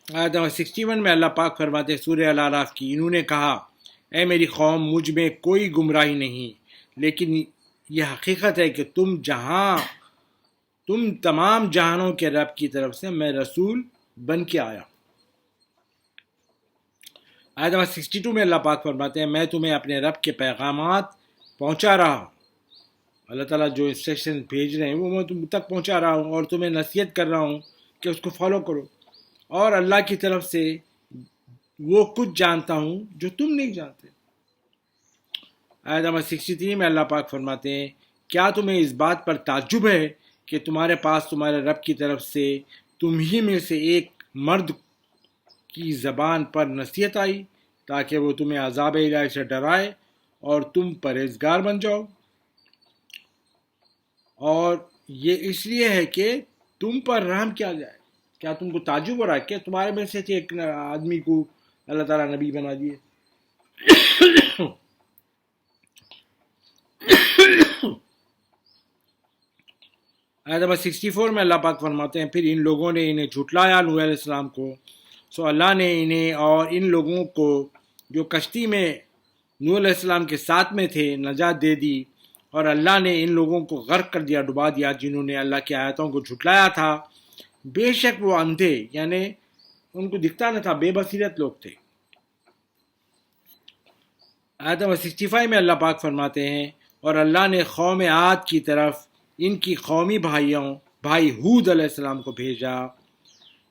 آیت نمبر 61 میں اللہ پاک فرماتے ہیں سورہ الاعراف کی، انہوں نے کہا اے میری قوم مجھ میں کوئی گمراہی نہیں، لیکن یہ حقیقت ہے کہ تم تمام جہانوں کے رب کی طرف سے میں رسول بن کے آیا۔ آیت نمبر 62 میں اللہ پاک فرماتے ہیں میں تمہیں اپنے رب کے پیغامات پہنچا رہا ہوں، اللہ تعالیٰ جو انسٹرکشن بھیج رہے ہیں وہ میں تم تک پہنچا رہا ہوں، اور تمہیں نصیحت کر رہا ہوں کہ اس کو فالو کرو، اور اللہ کی طرف سے وہ کچھ جانتا ہوں جو تم نہیں جانتے۔ آیت نمبر 63 میں اللہ پاک فرماتے ہیں کیا تمہیں اس بات پر تعجب ہے کہ تمہارے پاس تمہارے رب کی طرف سے تم ہی میں سے ایک مرد کی زبان پر نصیحت آئی تاکہ وہ تمہیں عذاب الہی سے ڈرائے اور تم پرہیزگار بن جاؤ، اور یہ اس لیے ہے کہ تم پر رحم کیا جائے۔ کیا تم کو تعجب ہو رہا ہے کہ تمہارے میں سے ایک آدمی کو اللہ تعالیٰ نبی بنا دیے؟ آیت نمبر 64 میں اللہ پاک فرماتے ہیں پھر ان لوگوں نے انہیں جھٹلایا نوح علیہ السلام کو، سو اللہ نے انہیں اور ان لوگوں کو جو کشتی میں نوح علیہ السلام کے ساتھ میں تھے نجات دے دی، اور اللہ نے ان لوگوں کو غرق کر دیا، ڈبا دیا جنہوں نے اللہ کی آیتوں کو جھٹلایا تھا، بے شک وہ اندھے یعنی ان کو دکھتا نہ تھا، بے بصیرت لوگ تھے۔ آیت نمبر 65 میں اللہ پاک فرماتے ہیں اور اللہ نے قوم عاد کی طرف ان کی قومی بھائی ہود علیہ السلام کو بھیجا،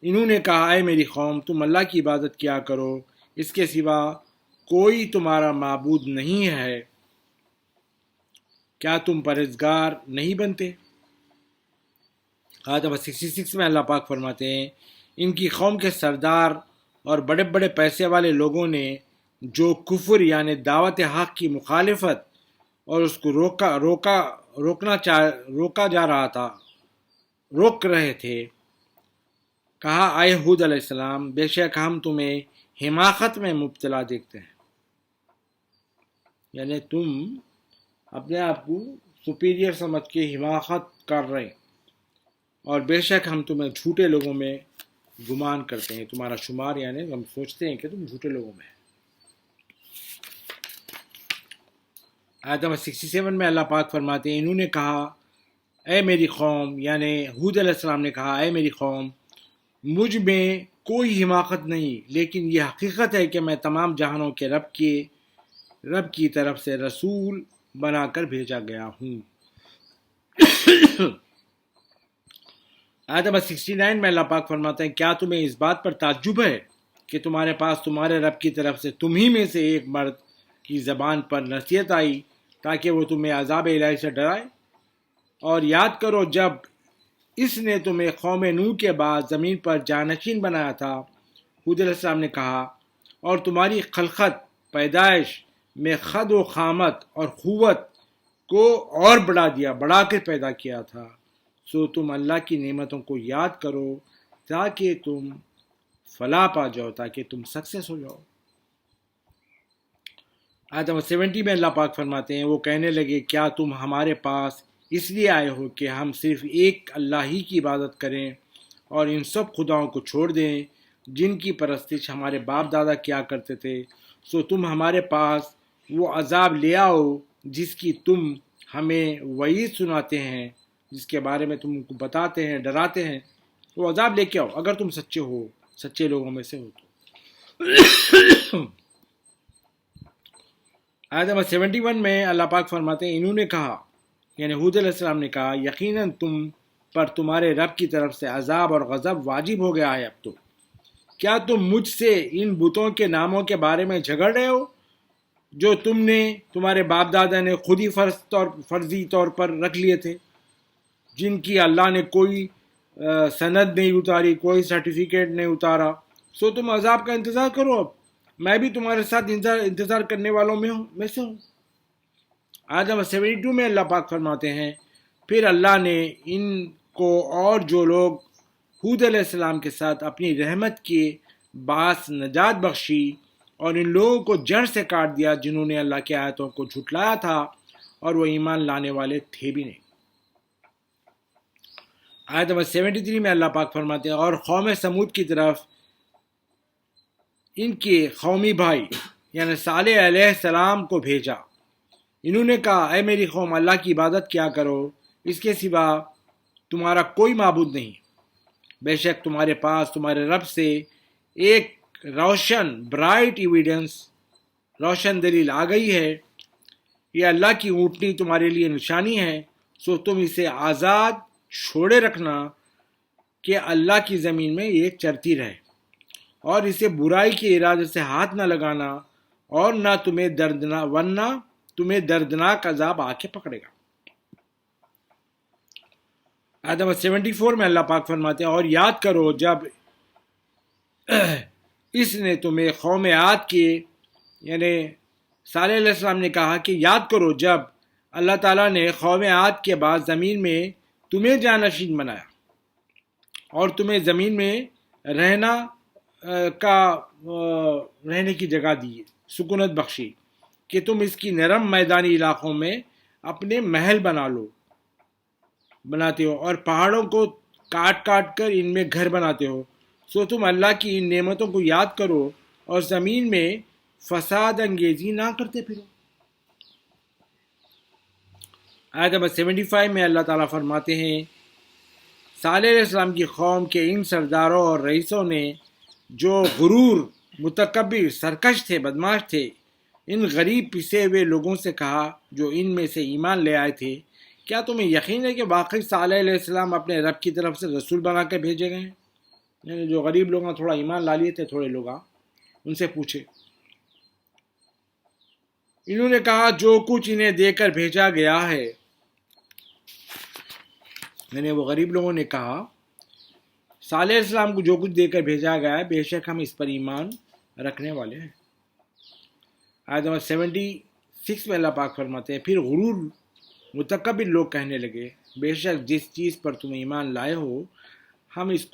انہوں نے کہا اے میری قوم تم اللہ کی عبادت کیا کرو، اس کے سوا کوئی تمہارا معبود نہیں ہے، کیا تم پرہیزگار نہیں بنتے؟ آیت نمبر 66 میں اللہ پاک فرماتے ہیں ان کی قوم کے سردار اور بڑے بڑے پیسے والے لوگوں نے جو کفر یعنی دعوت حق کی مخالفت اور اس کو روک رہے تھے، کہا اے ہود علیہ السلام بے شک ہم تمہیں حماقت میں مبتلا دیکھتے ہیں، یعنی تم اپنے آپ کو سپیریئر سمجھ کے حماقت کر رہے ہیں، اور بے شک ہم تمہیں جھوٹے لوگوں میں گمان کرتے ہیں، تمہارا شمار یعنی ہم سوچتے ہیں کہ تم جھوٹے لوگوں میں ہیں۔ آیت نمبر 67 میں اللہ پاک فرماتے ہیں انہوں نے کہا اے میری قوم یعنی ہود علیہ السلام نے کہا اے میری قوم مجھ میں کوئی حماقت نہیں، لیکن یہ حقیقت ہے کہ میں تمام جہانوں کے رب کی طرف سے رسول بنا کر بھیجا گیا ہوں۔ آیت نمبر 69 میں اللہ پاک فرماتے ہیں کیا تمہیں اس بات پر تعجب ہے کہ تمہارے پاس تمہارے رب کی طرف سے تم ہی میں سے ایک مرد کی زبان پر نصیحت آئی تاکہ وہ تمہیں عذاب الہی سے ڈرائے، اور یاد کرو جب اس نے تمہیں قوم نوح کے بعد زمین پر جانشین بنایا تھا، ہود علیہ السلام نے کہا اور تمہاری خلقت پیدائش میں خد و خامت اور قوت کو اور بڑھا کر پیدا کیا تھا، سو تم اللہ کی نعمتوں کو یاد کرو تاکہ تم فلاح پا جاؤ، تاکہ تم سکسیس ہو جاؤ۔ آیت نمبر 70 میں اللہ پاک فرماتے ہیں وہ کہنے لگے کیا تم ہمارے پاس اس لیے آئے ہو کہ ہم صرف ایک اللہ ہی کی عبادت کریں اور ان سب خداؤں کو چھوڑ دیں جن کی پرستش ہمارے باپ دادا کیا کرتے تھے، سو تم ہمارے پاس وہ عذاب لے آؤ جس کی تم ہمیں وعید سناتے ہیں، جس کے بارے میں تم کو بتاتے ہیں ڈراتے ہیں، وہ عذاب لے کے آؤ اگر تم سچے لوگوں میں سے ہو تو۔ آیت نمبر 71 میں اللہ پاک فرماتے ہیں انہوں نے کہا یعنی ہود علیہ السلام نے کہا یقیناً تم پر تمہارے رب کی طرف سے عذاب اور غضب واجب ہو گیا ہے، اب تو کیا تم مجھ سے ان بتوں کے ناموں کے بارے میں جھگڑ رہے ہو جو تمہارے باپ دادا نے خود ہی فرضی طور پر رکھ لیے تھے، جن کی اللہ نے کوئی سند نہیں اتاری، کوئی سرٹیفکیٹ نہیں اتارا، سو تم عذاب کا انتظار کرو، اب میں بھی تمہارے ساتھ انتظار کرنے والوں میں سے ہوں۔ آیت نمبر 72 میں اللہ پاک فرماتے ہیں پھر اللہ نے ان کو اور جو لوگ ہود علیہ السلام کے ساتھ اپنی رحمت کے باعث نجات بخشی، اور ان لوگوں کو جڑ سے کاٹ دیا جنہوں نے اللہ کی آیتوں کو جھٹلایا تھا اور وہ ایمان لانے والے تھے بھی نہیں۔ آیت نمبر 73 میں اللہ پاک فرماتے ہیں اور قوم سمود کی طرف ان کے قومی بھائی یعنی صالح علیہ السلام کو بھیجا۔ انہوں نے کہا اے میری قوم، اللہ کی عبادت کیا کرو، اس کے سوا تمہارا کوئی معبود نہیں۔ بے شک تمہارے پاس تمہارے رب سے ایک روشن برائٹ ایویڈنس، روشن دلیل آ گئی ہے۔ یہ اللہ کی اونٹنی تمہارے لیے نشانی ہے، سو تم اسے آزاد چھوڑے رکھنا کہ اللہ کی زمین میں یہ چرتی رہے، اور اسے برائی کے ارادے سے ہاتھ نہ لگانا، اور نہ تمہیں ورنہ تمہیں دردناک عذاب آ کے پکڑے گا۔ آیت نمبر 74 میں اللہ پاک فرماتے ہیں اور یاد کرو جب اس نے تمہیں قوم عاد کے یعنی صالح علیہ السلام نے کہا کہ یاد کرو جب اللہ تعالیٰ نے قوم عاد کے بعد زمین میں تمہیں جانشین بنایا اور تمہیں زمین میں رہنے کی جگہ دی، سکونت بخشی کہ تم اس کی نرم میدانی علاقوں میں اپنے محل بناتے ہو اور پہاڑوں کو کاٹ کاٹ کر ان میں گھر بناتے ہو، سو تم اللہ کی ان نعمتوں کو یاد کرو اور زمین میں فساد انگیزی نہ کرتے پھرو۔ آیت نمبر 75 میں اللہ تعالیٰ فرماتے ہیں صالح علیہ السلام کی قوم کے ان سرداروں اور رئیسوں نے جو غرور، متکبر، سرکش تھے، بدماش تھے، ان غریب پسے ہوئے لوگوں سے کہا جو ان میں سے ایمان لے آئے تھے، کیا تمہیں یقین ہے کہ واقعی صالح علیہ السلام اپنے رب کی طرف سے رسول بنا کے بھیجے گئے ہیں؟ یعنی جو غریب لوگ تھوڑا ایمان لا لیے تھے، تھوڑے لوگ ان سے پوچھے۔ انہوں نے کہا جو کچھ انہیں دے کر بھیجا گیا ہے، یعنی وہ غریب لوگوں نے کہا صالح علیہ السلام کو جو کچھ دے کر بھیجا گیا ہے، بے شک ہم اس پر ایمان رکھنے والے ہیں۔ آیت نمبر 76 میں اللہ پاک فرماتے ہیں پھر غرور، متکبر لوگ کہنے لگے بے شک جس چیز پر تم ایمان لائے ہو ہم اس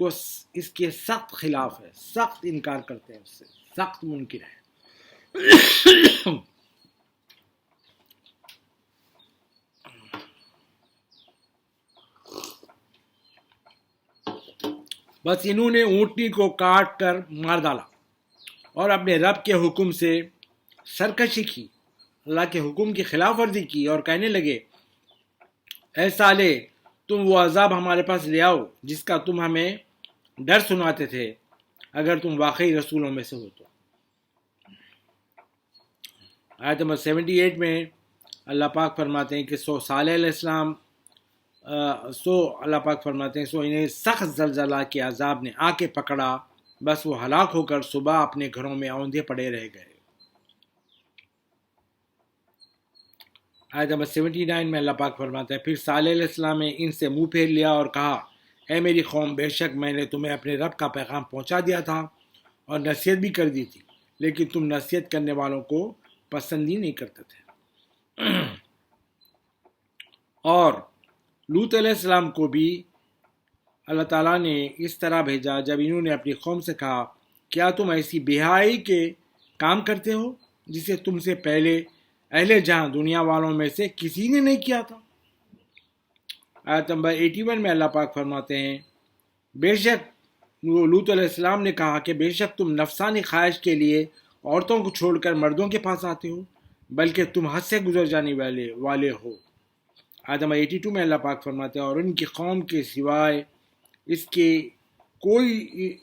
کے سخت خلاف ہے، سخت انکار کرتے ہیں، اس سے سخت منکر ہے۔ بس انہوں نے اونٹنی کو کاٹ کر مار ڈالا اور اپنے رب کے حکم سے سرکشی کی، اللہ کے حکم کی خلاف ورزی کی اور کہنے لگے اے صالح تم وہ عذاب ہمارے پاس لے آؤ جس کا تم ہمیں ڈر سناتے تھے اگر تم واقعی رسولوں میں سے ہو تو۔ آیت نمبر 78 میں اللہ پاک فرماتے ہیں کہ صالح علیہ السلام اللہ پاک فرماتے ہیں سو انہیں سخت زلزلہ کے عذاب نے آ کے پکڑا، بس وہ ہلاک ہو کر صبح اپنے گھروں میں اوندھے پڑے رہ گئے۔ آیت نمبر 79 میں اللہ پاک فرماتا ہے پھر صالح علیہ السلام نے ان سے منہ پھیر لیا اور کہا اے میری قوم، بے شک میں نے تمہیں اپنے رب کا پیغام پہنچا دیا تھا اور نصیحت بھی کر دی تھی، لیکن تم نصیحت کرنے والوں کو پسند ہی نہیں کرتے تھے۔ اور لوط علیہ السلام کو بھی اللہ تعالیٰ نے اس طرح بھیجا جب انہوں نے اپنی قوم سے کہا کیا تم ایسی بہائی کے کام کرتے ہو جسے تم سے پہلے اہل جہاں دنیا والوں میں سے کسی نے نہیں کیا تھا۔ آیت نمبر 81 میں اللہ پاک فرماتے ہیں بے شک لوط علیہ السلام نے کہا کہ بے شک تم نفسانی خواہش کے لیے عورتوں کو چھوڑ کر مردوں کے پاس آتے ہو، بلکہ تم حد سے گزر جانے والے ہو۔ آیت نمبر 82 میں اللہ پاک فرماتے ہیں اور ان کی قوم کے سوائے اس کے کوئی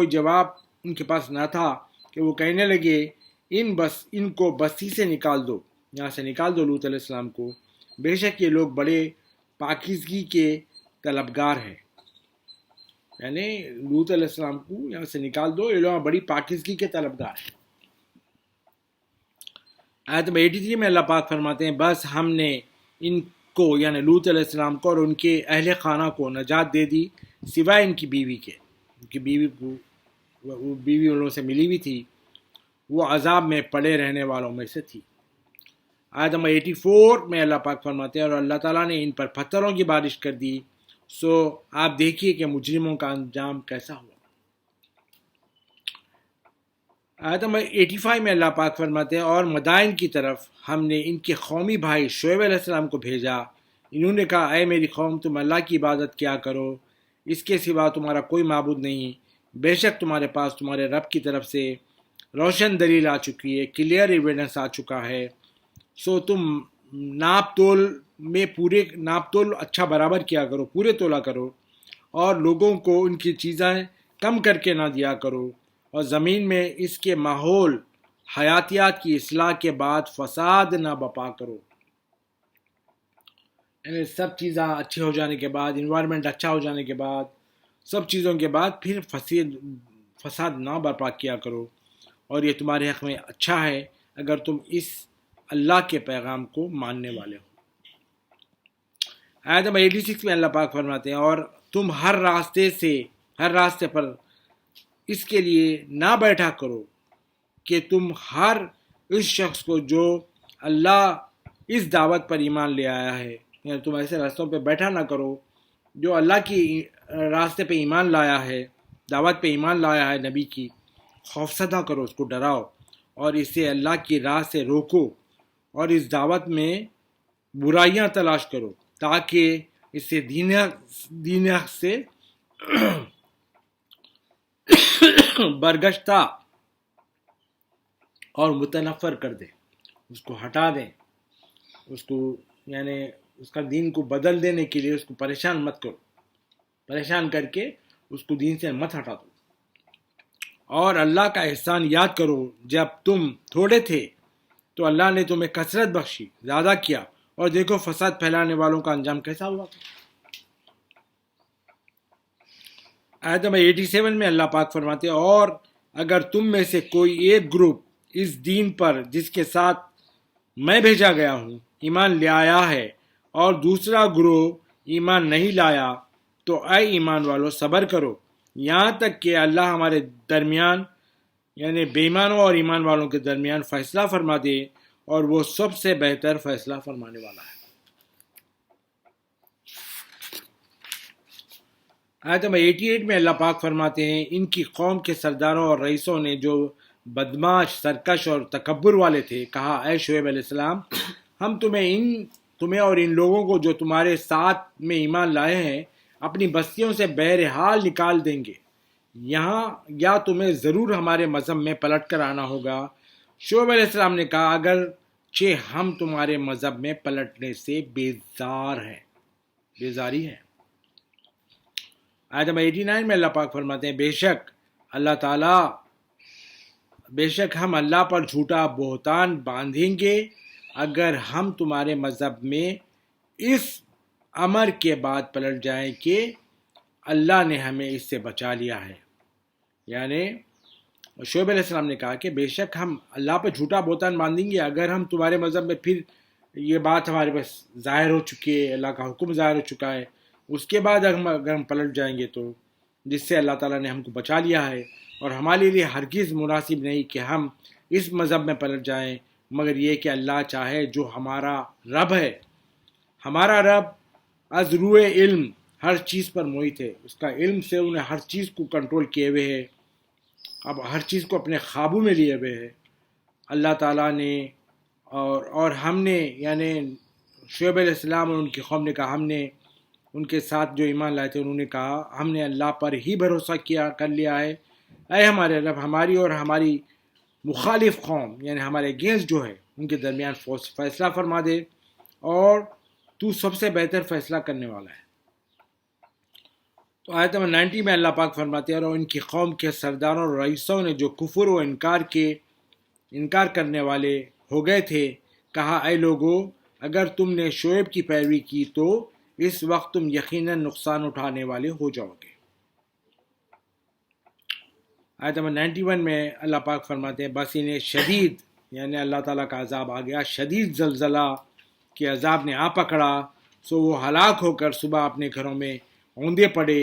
جواب ان کے پاس نہ تھا کہ وہ کہنے لگے ان کو بستی سے نکال دو، یہاں سے نکال دو لوط علیہ السلام کو، بے شک یہ لوگ بڑے پاکیزگی کے طلبگار ہیں۔ یعنی لوط علیہ السلام کو یہاں سے نکال دو، یہ لوگ بڑی پاکیزگی کے طلبگار ہیں۔ آیت نمبر 83 میں اللہ پاک فرماتے ہیں بس ہم نے ان کو یعنی لوط علیہ السلام کو اور ان کے اہل خانہ کو نجات دے دی سوائے ان کی بیوی کے، ان کی بیوی ان لوگوں سے ملی ہوئی تھی، وہ عذاب میں پڑے رہنے والوں میں سے تھی۔ آیت نمبر 84 میں اللہ پاک فرماتے ہیں اور اللہ تعالیٰ نے ان پر پتھروں کی بارش کر دی، سو آپ دیکھیے کہ مجرموں کا انجام کیسا ہوا۔ آیت نمبر 85 میں اللہ پاک فرماتے ہیں اور مدائن کی طرف ہم نے ان کے قومی بھائی شعیب علیہ السلام کو بھیجا، انہوں نے کہا اے میری قوم تم اللہ کی عبادت کیا کرو، اس کے سوا تمہارا کوئی معبود نہیں، بے شک تمہارے پاس تمہارے رب کی طرف سے روشن دلیل آ چکی ہے، کلیئر ایویڈنس آ چکا ہے، سو تم ناپ تول میں پورے ناپ تول اچھا برابر کیا کرو، پورے تولا کرو، اور لوگوں کو ان کی چیزیں کم کر کے نہ دیا کرو، اور زمین میں اس کے ماحول حیاتیات کی اصلاح کے بعد فساد نہ بپا کرو۔ یعنی سب چیزیں اچھی ہو جانے کے بعد، انوائرمنٹ اچھا ہو جانے کے بعد، سب چیزوں کے بعد پھر فساد نہ برپا کیا کرو، اور یہ تمہارے حق میں اچھا ہے اگر تم اس اللہ کے پیغام کو ماننے والے ہو۔ آیت نمبر 86 میں اللہ پاک فرماتے ہیں، اور تم ہر راستے پر اس کے لیے نہ بیٹھا کرو کہ تم ہر اس شخص کو جو اللہ اس دعوت پر ایمان لے آیا ہے، یعنی تم ایسے راستوں پہ بیٹھا نہ کرو جو اللہ کی راستے پہ ایمان لایا ہے، دعوت پہ ایمان لایا ہے نبی کی، خوفزدہ کرو، اس کو ڈراؤ اور اسے اللہ کی راہ سے روکو، اور اس دعوت میں برائیاں تلاش کرو تاکہ اسے دین حق سے برگشتہ اور متنفر کر دے، اس کو ہٹا دیں، اس کو یعنی اس کا دین کو بدل دینے کے لیے اس کو پریشان مت کرو، پریشان کر کے اس کو دین سے مت ہٹا دو۔ اور اللہ کا احسان یاد کرو، جب تم تھوڑے تھے تو اللہ نے تمہیں کثرت بخشی، زیادہ کیا، اور دیکھو فساد پھیلانے والوں کا انجام کیسا ہوا۔ آیت نمبر 87 میں اللہ پاک فرماتے ہیں، اور اگر تم میں سے کوئی ایک گروپ اس دین پر جس کے ساتھ میں بھیجا گیا ہوں ایمان لے آیا ہے اور دوسرا گروہ ایمان نہیں لایا، تو اے ایمان والو صبر کرو یہاں تک کہ اللہ ہمارے درمیان یعنی بے ایمانوں اور ایمان والوں کے درمیان فیصلہ فرما دے، اور وہ سب سے بہتر فیصلہ فرمانے والا ہے۔ آیت نمبر 88 میں اللہ پاک فرماتے ہیں، ان کی قوم کے سرداروں اور رئیسوں نے جو بدماش، سرکش اور تکبر والے تھے کہا، اے شعیب علیہ السلام، ہم تمہیں اور ان لوگوں کو جو تمہارے ساتھ میں ایمان لائے ہیں اپنی بستیوں سے بہرحال نکال دیں گے، یہاں یا تمہیں ضرور ہمارے مذہب میں پلٹ کر آنا ہوگا۔ شعیب علیہ السلام نے کہا، اگرچہ ہم تمہارے مذہب میں پلٹنے سے بیزاری ہے۔ آیت نمبر 89 میں اللہ پاک فرماتے ہیں، بے شک ہم اللہ پر جھوٹا بہتان باندھیں گے اگر ہم تمہارے مذہب میں اس امر کے بعد پلٹ جائیں کہ اللہ نے ہمیں اس سے بچا لیا ہے۔ یعنی شعیب علیہ السلام نے کہا کہ بے شک ہم اللہ پر جھوٹا بہتان باندھیں گے اگر ہم تمہارے مذہب میں پھر یہ بات ہمارے پاس ظاہر ہو چکی ہے، اللہ کا حکم ظاہر ہو چکا ہے، اس کے بعد اگر ہم پلٹ جائیں گے تو جس سے اللہ تعالیٰ نے ہم کو بچا لیا ہے، اور ہمارے لیے ہرگز مناسب نہیں کہ ہم اس مذہب میں پلٹ جائیں، مگر یہ کہ اللہ چاہے۔ جو ہمارا رب ہے، ہمارا رب از روئے علم ہر چیز پر محیط ہے، اس کا علم سے انہیں ہر چیز کو کنٹرول کیے ہوئے ہے، اب ہر چیز کو اپنے قابو میں لیے ہوئے ہے اللہ تعالیٰ نے۔ اور ہم نے یعنی شعیب علیہ السلام اور ان کی قوم نے کہا، ہم نے ان کے ساتھ جو ایمان لائے تھے انہوں نے کہا ہم نے اللہ پر ہی بھروسہ کر لیا ہے، اے ہمارے رب ہماری اور ہماری مخالف قوم یعنی ہمارے اگینسٹ جو ہے ان کے درمیان فیصلہ فرما دے، اور تو سب سے بہتر فیصلہ کرنے والا ہے۔ تو آیت نمبر 90 میں اللہ پاک فرماتے ہیں، اور ان کی قوم کے سرداروں اور رئیسوں نے جو کفر و انکار کرنے والے ہو گئے تھے کہا، اے لوگو اگر تم نے شعیب کی پیروی کی تو اس وقت تم یقیناً نقصان اٹھانے والے ہو جاؤ گے۔ آیت نمبر 91 میں اللہ پاک فرماتے ہیں، بس انہیں شدید یعنی اللہ تعالیٰ کا عذاب آ گیا، شدید زلزلہ کے عذاب نے آ پکڑا، سو وہ ہلاک ہو کر صبح اپنے گھروں میں اوندے پڑے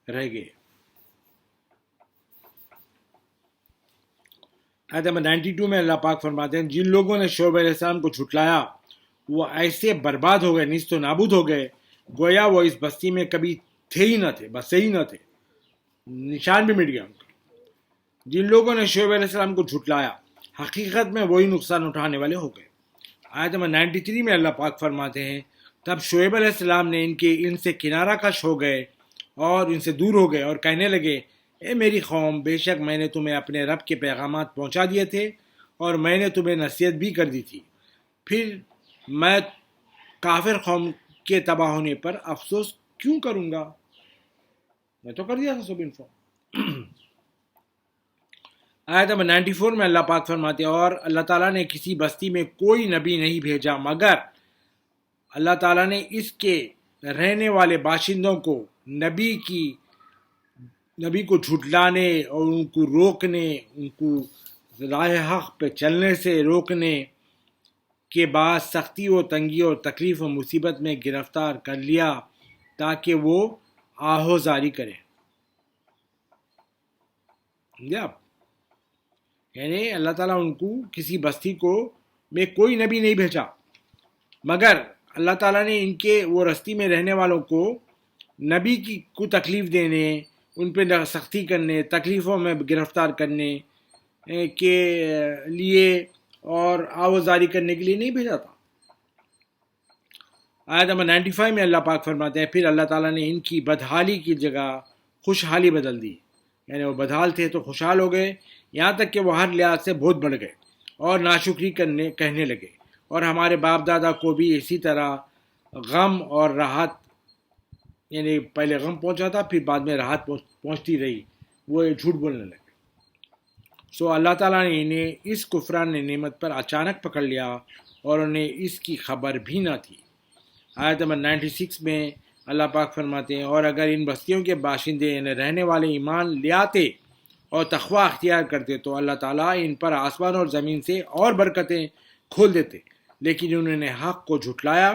رہ گئے۔ آیت نمبر 92 میں اللہ پاک فرماتے ہیں، جن لوگوں نے شعیب علیہ السلام کو جھٹلایا وہ ایسے برباد ہو گئے، نیست و نابود ہو گئے، گویا وہ اس بستی میں کبھی تھے ہی نہ تھے، بسے ہی نہ تھے، نشان بھی مٹ گیا ان کا۔ جن لوگوں نے شعیب علیہ السلام کو جھٹلایا حقیقت میں وہی نقصان اٹھانے والے ہو گئے۔ آیت نمبر 93 میں اللہ پاک فرماتے ہیں، تب شعیب علیہ السلام نے ان سے کنارہ کش ہو گئے اور ان سے دور ہو گئے اور کہنے لگے اے میری قوم، بے شک میں نے تمہیں اپنے رب کے پیغامات پہنچا دیے تھے اور میں نے تمہیں نصیحت بھی کر دی تھی، پھر میں کافر قوم کے تباہ ہونے پر افسوس کیوں کروں گا؟ میں تو کر دیا تھا سب انفارم۔ آیت نمبر 94 میں اللہ پاک فرماتے ہیں، اور اللہ تعالیٰ نے کسی بستی میں کوئی نبی نہیں بھیجا مگر اللہ تعالیٰ نے اس کے رہنے والے باشندوں کو نبی کو جھٹلانے اور ان کو روکنے، ان کو راہ حق پہ چلنے سے روکنے کے بعد سختی و تنگی اور تکلیف و مصیبت میں گرفتار کر لیا تاکہ وہ آہوزاری کریں۔ یعنی اللہ تعالیٰ ان کو کسی بستی کو میں کوئی نبی نہیں بھیجا مگر اللہ تعالیٰ نے ان کے وہ رستی میں رہنے والوں کو نبی کو تکلیف دینے، ان پہ سختی کرنے، تکلیفوں میں گرفتار کرنے کے لیے اور آوازاری کرنے کے لیے نہیں بھیجا تھا۔ آیت نمبر 95 میں اللہ پاک فرماتے ہیں، پھر اللہ تعالیٰ نے ان کی بدحالی کی جگہ خوشحالی بدل دی، یعنی وہ بدحال تھے تو خوشحال ہو گئے، یہاں تک کہ وہ ہر لحاظ سے بہت بڑھ گئے اور ناشکری کہنے لگے، اور ہمارے باپ دادا کو بھی اسی طرح غم اور راحت، یعنی پہلے غم پہنچا تھا پھر بعد میں راحت پہنچتی رہی، وہ جھوٹ بولنے لگے۔ سو اللہ تعالیٰ نے انہیں اس کفران نعمت پر اچانک پکڑ لیا اور انہیں اس کی خبر بھی نہ تھی۔ آیت نمبر 96 میں اللہ پاک فرماتے ہیں، اور اگر ان بستیوں کے باشندے یعنی رہنے والے ایمان لے آتے اور تقوی اختیار کرتے تو اللہ تعالیٰ ان پر آسمان اور زمین سے اور برکتیں کھول دیتے، لیکن انہوں نے حق کو جھٹلایا،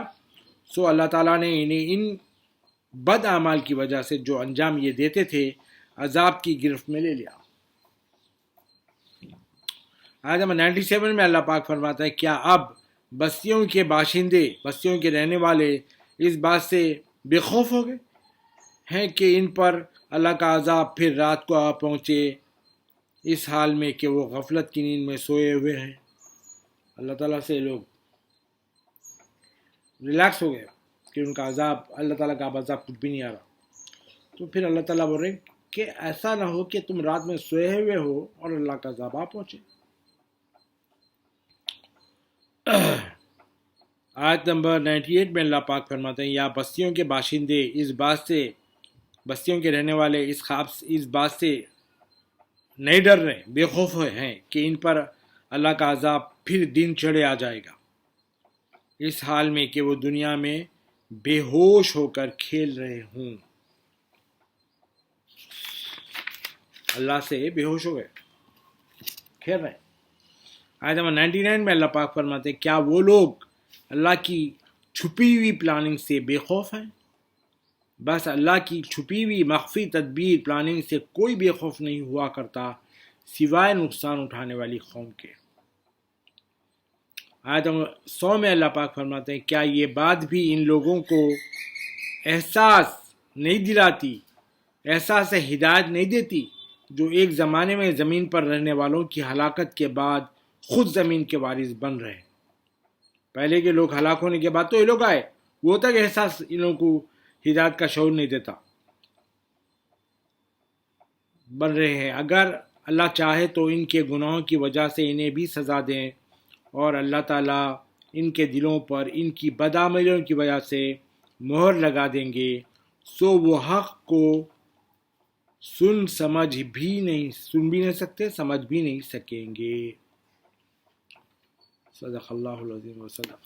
سو اللہ تعالیٰ نے انہیں ان بد اعمال کی وجہ سے جو انجام یہ دیتے تھے عذاب کی گرفت میں لے لیا۔ آیت نمبر 97 میں اللہ پاک فرماتا ہے، کیا اب بستیوں کے باشندے، بستیوں کے رہنے والے اس بات سے بے خوف ہو گئے ہیں کہ ان پر اللہ کا عذاب پھر رات کو آ پہنچے، اس حال میں کہ وہ غفلت کی نیند میں سوئے ہوئے ہیں۔ اللہ تعالیٰ سے لوگ ریلیکس ہو گئے کہ ان کا عذاب، اللہ تعالیٰ کا عذاب کچھ بھی نہیں آ رہا، تو پھر اللہ تعالیٰ بول رہے ہیں کہ ایسا نہ ہو کہ تم رات میں سوئے ہوئے ہو اور اللہ کا عذاب آ پہنچے۔ آیت نمبر 98 میں اللہ پاک فرماتے ہیں، یا بستیوں کے باشندے اس بات سے، بستیوں کے رہنے والے اس بات سے نہیں ڈر رہے، بے خوف ہیں کہ ان پر اللہ کا عذاب پھر دن چڑھے آ جائے گا، اس حال میں کہ وہ دنیا میں بے ہوش ہو کر کھیل رہے ہوں۔ اللہ سے بے ہوش ہو گئے، کھیل رہے ہیں۔ آیت نمبر 99 میں اللہ پاک فرماتے ہیں، کیا وہ لوگ اللہ کی چھپی ہوئی پلاننگ سے بے خوف ہیں؟ بس اللہ کی چھپی ہوئی مخفی تدبیر پلاننگ سے کوئی بے خوف نہیں ہوا کرتا سوائے نقصان اٹھانے والی قوم کے۔ آیت نمبر 100 میں اللہ پاک فرماتے ہیں، کیا یہ بات بھی ان لوگوں کو احساس نہیں دلاتی، احساس ہدایت نہیں دیتی جو ایک زمانے میں زمین پر رہنے والوں کی ہلاکت کے بعد خود زمین کے وارث بن رہے؟ پہلے کے لوگ ہلاک ہونے کے بعد تو یہ لوگ آئے، وہ تک احساس ان لوگوں کو ہدایت کا شعور نہیں دیتا، بن رہے ہیں۔ اگر اللہ چاہے تو ان کے گناہوں کی وجہ سے انہیں بھی سزا دیں، اور اللہ تعالیٰ ان کے دلوں پر ان کی بدعملیوں کی وجہ سے مہر لگا دیں گے، سو وہ حق کو سن بھی نہیں سکتے، سمجھ بھی نہیں سکیں گے۔ صدق اللہ العظیم و صدق